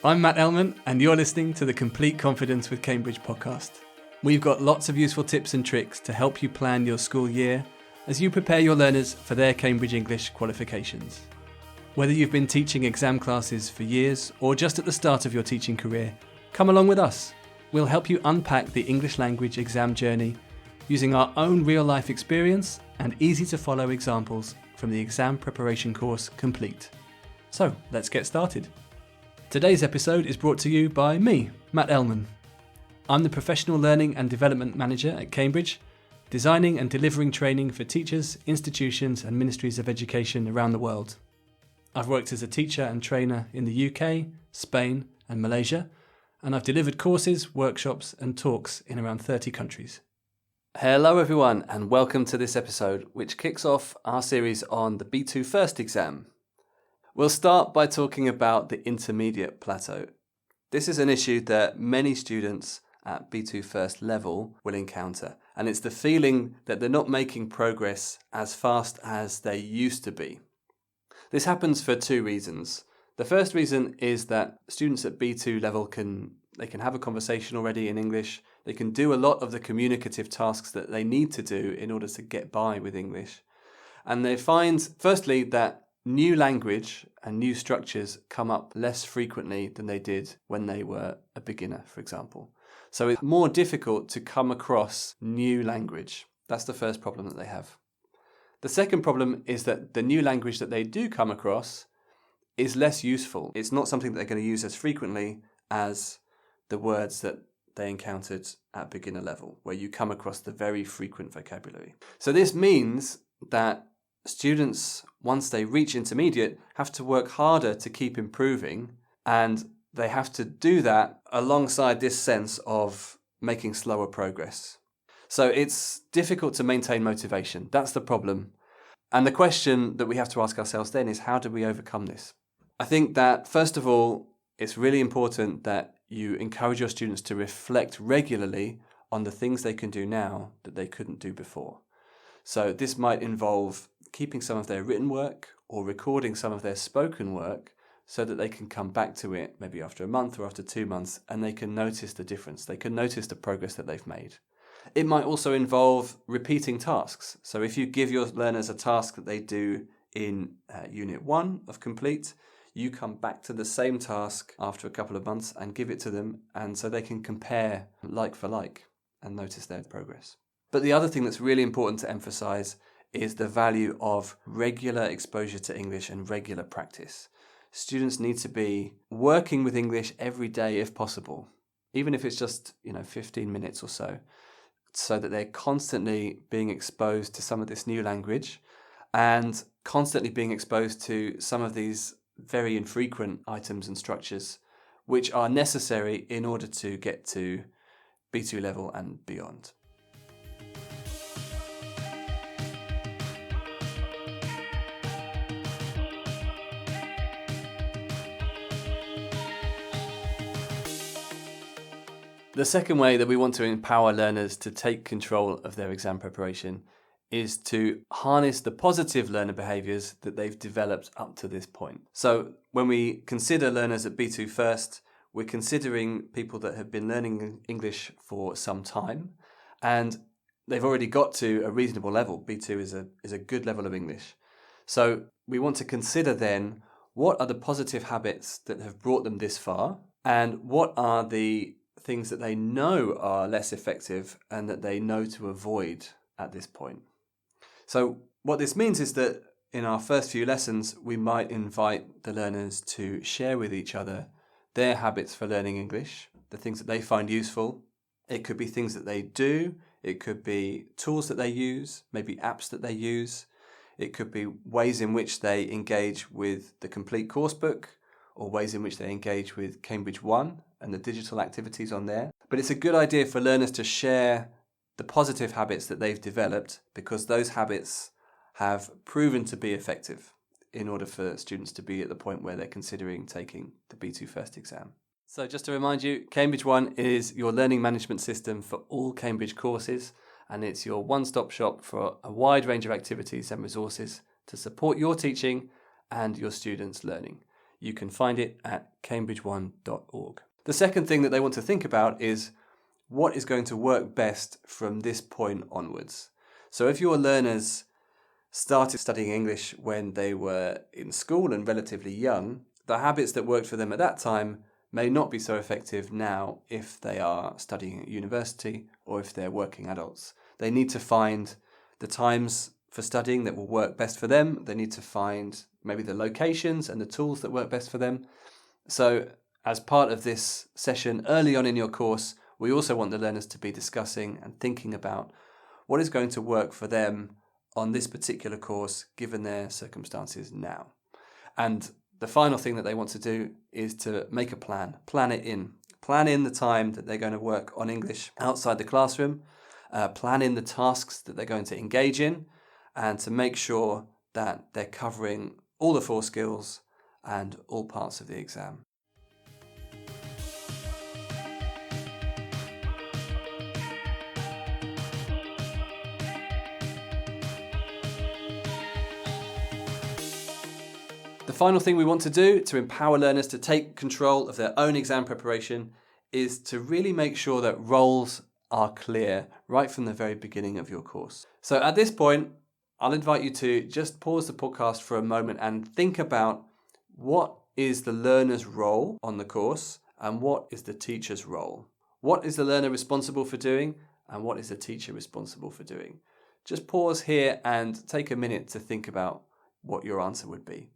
I'm Matt Ellman, and you're listening to the Complete Confidence with Cambridge podcast. We've got lots of useful tips and tricks to help you plan your school year as you prepare your learners for their Cambridge English qualifications. Whether you've been teaching exam classes for years or just at the start of your teaching career, come along with us. We'll help you unpack the English language exam journey using our own real-life experience and easy-to-follow examples from the exam preparation course Complete. So, let's get started. Today's episode is brought to you by me, Matt Ellman. I'm the Professional Learning and Development Manager at Cambridge, designing and delivering training for teachers, institutions and ministries of education around the world. I've worked as a teacher and trainer in the UK, Spain and Malaysia, and I've delivered courses, workshops and talks in around 30 countries. Hello everyone, and welcome to this episode, which kicks off our series on the B2 First exam. We'll start by talking about the intermediate plateau. This is an issue that many students at B2 First level will encounter, and it's the feeling that they're not making progress as fast as they used to be. This happens for two reasons. The first reason is that students at B2 level can have a conversation already in English. They can do a lot of the communicative tasks that they need to do in order to get by with English. And they find, firstly, that new language and new structures come up less frequently than they did when they were a beginner, for example. So it's more difficult to come across new language. That's the first problem that they have. The second problem is that the new language that they do come across is less useful. It's not something that they're going to use as frequently as the words that they encountered at beginner level, where you come across the very frequent vocabulary. So this means that students, once they reach intermediate, have to work harder to keep improving, and they have to do that alongside this sense of making slower progress. So it's difficult to maintain motivation. That's the problem. And the question that we have to ask ourselves then is, how do we overcome this? I think that, first of all, it's really important that you encourage your students to reflect regularly on the things they can do now that they couldn't do before. So this might involve keeping some of their written work or recording some of their spoken work so that they can come back to it maybe after a month or after 2 months, and they can notice the difference. They can notice the progress that they've made. It might also involve repeating tasks. So if you give your learners a task that they do in Unit 1 of Complete, you come back to the same task after a couple of months and give it to them, and so they can compare like for like and notice their progress. But the other thing that's really important to emphasize is the value of regular exposure to English and regular practice. Students need to be working with English every day if possible, even if it's just 15 minutes or so that they're constantly being exposed to some of this new language and constantly being exposed to some of these very infrequent items and structures which are necessary in order to get to B2 level and beyond. The second way that we want to empower learners to take control of their exam preparation is to harness the positive learner behaviours that they've developed up to this point. So when we consider learners at B2 First, we're considering people that have been learning English for some time and they've already got to a reasonable level. B2 is a good level of English. So we want to consider then, what are the positive habits that have brought them this far, and what are the things that they know are less effective and that they know to avoid at this point. So what this means is that in our first few lessons, we might invite the learners to share with each other their habits for learning English, the things that they find useful. It could be things that they do. It could be tools that they use, maybe apps that they use. It could be ways in which they engage with the Complete coursebook, or ways in which they engage with Cambridge One and the digital activities on there. But it's a good idea for learners to share the positive habits that they've developed, because those habits have proven to be effective in order for students to be at the point where they're considering taking the B2 First exam. So just to remind you, Cambridge One is your learning management system for all Cambridge courses, and it's your one-stop shop for a wide range of activities and resources to support your teaching and your students' learning. You can find it at cambridge1.org. The second thing that they want to think about is what is going to work best from this point onwards. So if your learners started studying English when they were in school and relatively young, the habits that worked for them at that time may not be so effective now if they are studying at university or if they're working adults. They need to find the times for studying that will work best for them. They need to find maybe the locations and the tools that work best for them. So as part of this session early on in your course, we also want the learners to be discussing and thinking about what is going to work for them on this particular course given their circumstances now. And the final thing that they want to do is to make a plan. Plan it in. Plan in the time that they're going to work on English outside the classroom. Plan in the tasks that they're going to engage in, and to make sure that they're covering all the 4 skills and all parts of the exam. The final thing we want to do to empower learners to take control of their own exam preparation is to really make sure that roles are clear right from the very beginning of your course. So at this point, I'll invite you to just pause the podcast for a moment and think about what is the learner's role on the course and what is the teacher's role. What is the learner responsible for doing and what is the teacher responsible for doing? Just pause here and take a minute to think about what your answer would be.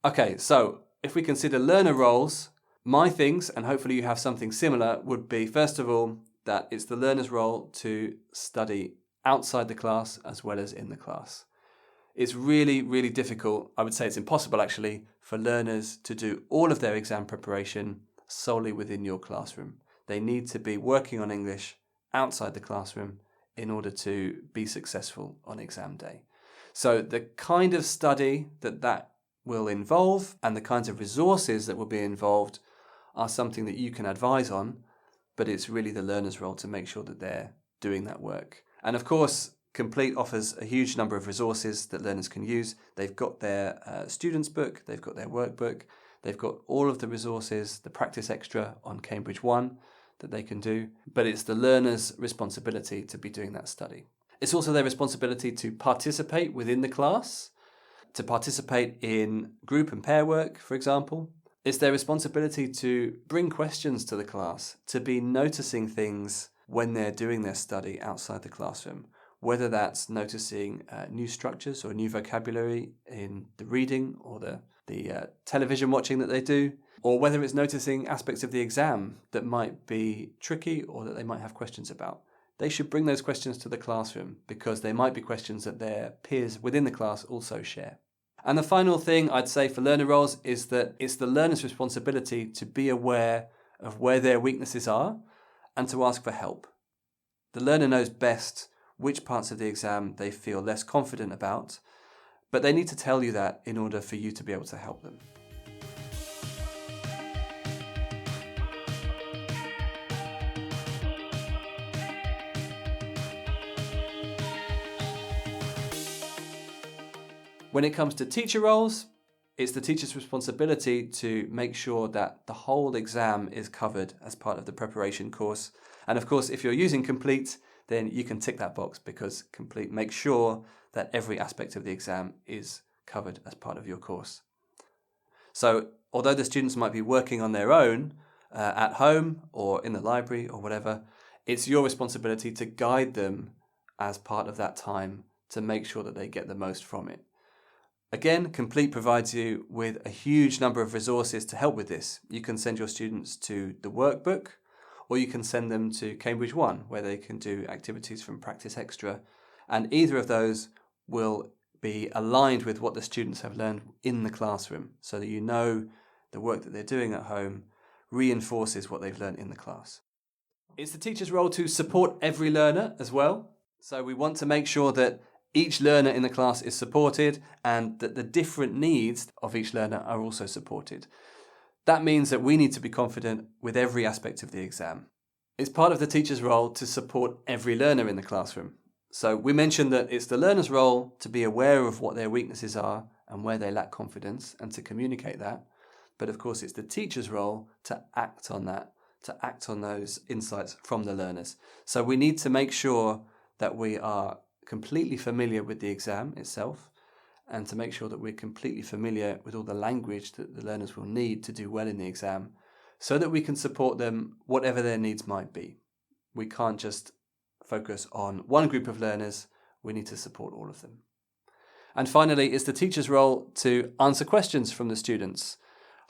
Okay, so if we consider learner roles, my things, and hopefully you have something similar, would be, first of all, that it's the learner's role to study outside the class as well as in the class. It's really, really difficult, I would say it's impossible actually, for learners to do all of their exam preparation solely within your classroom. They need to be working on English outside the classroom in order to be successful on exam day. So the kind of study that will involve and the kinds of resources that will be involved are something that you can advise on, but it's really the learner's role to make sure that they're doing that work. And of course, Complete offers a huge number of resources that learners can use. They've got their students book, they've got their workbook, they've got all of the resources, the practice extra on Cambridge One that they can do, but it's the learner's responsibility to be doing that study. It's also their responsibility to participate within the class, to participate in group and pair work, for example. It's their responsibility to bring questions to the class, to be noticing things when they're doing their study outside the classroom, whether that's noticing new structures or new vocabulary in the reading or the television watching that they do, or whether it's noticing aspects of the exam that might be tricky or that they might have questions about. They should bring those questions to the classroom because they might be questions that their peers within the class also share. And the final thing I'd say for learner roles is that it's the learner's responsibility to be aware of where their weaknesses are and to ask for help. The learner knows best which parts of the exam they feel less confident about, but they need to tell you that in order for you to be able to help them. When it comes to teacher roles, it's the teacher's responsibility to make sure that the whole exam is covered as part of the preparation course. And of course, if you're using Complete, then you can tick that box because Complete makes sure that every aspect of the exam is covered as part of your course. So although the students might be working on their own at home or in the library or whatever, it's your responsibility to guide them as part of that time to make sure that they get the most from it. Again, Complete provides you with a huge number of resources to help with this. You can send your students to the workbook, or you can send them to Cambridge One, where they can do activities from Practice Extra. And either of those will be aligned with what the students have learned in the classroom, so that you know the work that they're doing at home reinforces what they've learned in the class. It's the teacher's role to support every learner as well. So we want to make sure that each learner in the class is supported and that the different needs of each learner are also supported. That means that we need to be confident with every aspect of the exam. It's part of the teacher's role to support every learner in the classroom. So we mentioned that it's the learner's role to be aware of what their weaknesses are and where they lack confidence and to communicate that. But of course, it's the teacher's role to act on that, to act on those insights from the learners. So we need to make sure that we are completely familiar with the exam itself, and to make sure that we're completely familiar with all the language that the learners will need to do well in the exam, so that we can support them whatever their needs might be. We can't just focus on one group of learners, we need to support all of them. And finally, it's the teacher's role to answer questions from the students.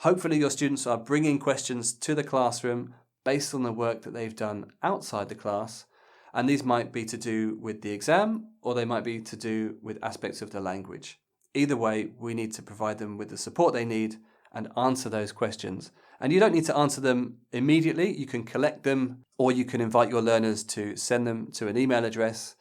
Hopefully your students are bringing questions to the classroom based on the work that they've done outside the class, and these might be to do with the exam, or they might be to do with aspects of the language. Either way, we need to provide them with the support they need and answer those questions. And you don't need to answer them immediately. You can collect them, or you can invite your learners to send them to an email address,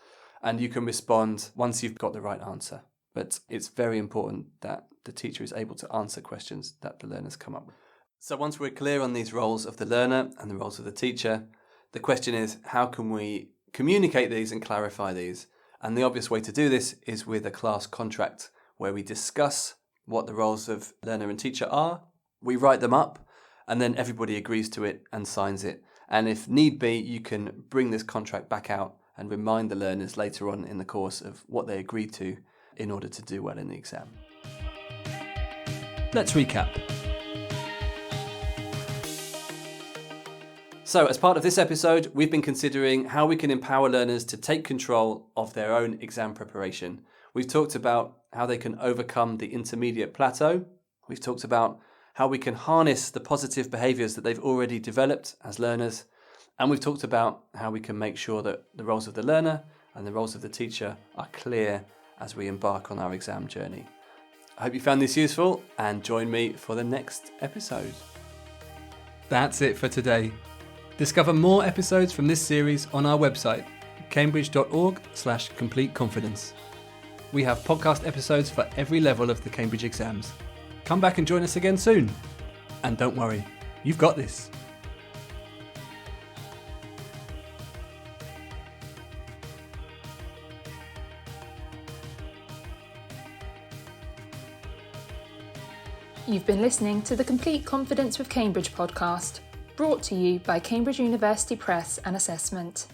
and you can respond once you've got the right answer. But it's very important that the teacher is able to answer questions that the learners come up with. So once we're clear on these roles of the learner and the roles of the teacher, the question is, how can we communicate these and clarify these? And the obvious way to do this is with a class contract, where we discuss what the roles of learner and teacher are, we write them up, and then everybody agrees to it and signs it. And if need be, you can bring this contract back out and remind the learners later on in the course of what they agreed to in order to do well in the exam. Let's recap. So, as part of this episode, we've been considering how we can empower learners to take control of their own exam preparation. We've talked about how they can overcome the intermediate plateau. We've talked about how we can harness the positive behaviours that they've already developed as learners. And we've talked about how we can make sure that the roles of the learner and the roles of the teacher are clear as we embark on our exam journey. I hope you found this useful, and join me for the next episode. That's it for today. Discover more episodes from this series on our website, cambridge.org/completeconfidence. We have podcast episodes for every level of the Cambridge exams. Come back and join us again soon. And don't worry, you've got this. You've been listening to the Complete Confidence with Cambridge podcast, brought to you by Cambridge University Press and Assessment.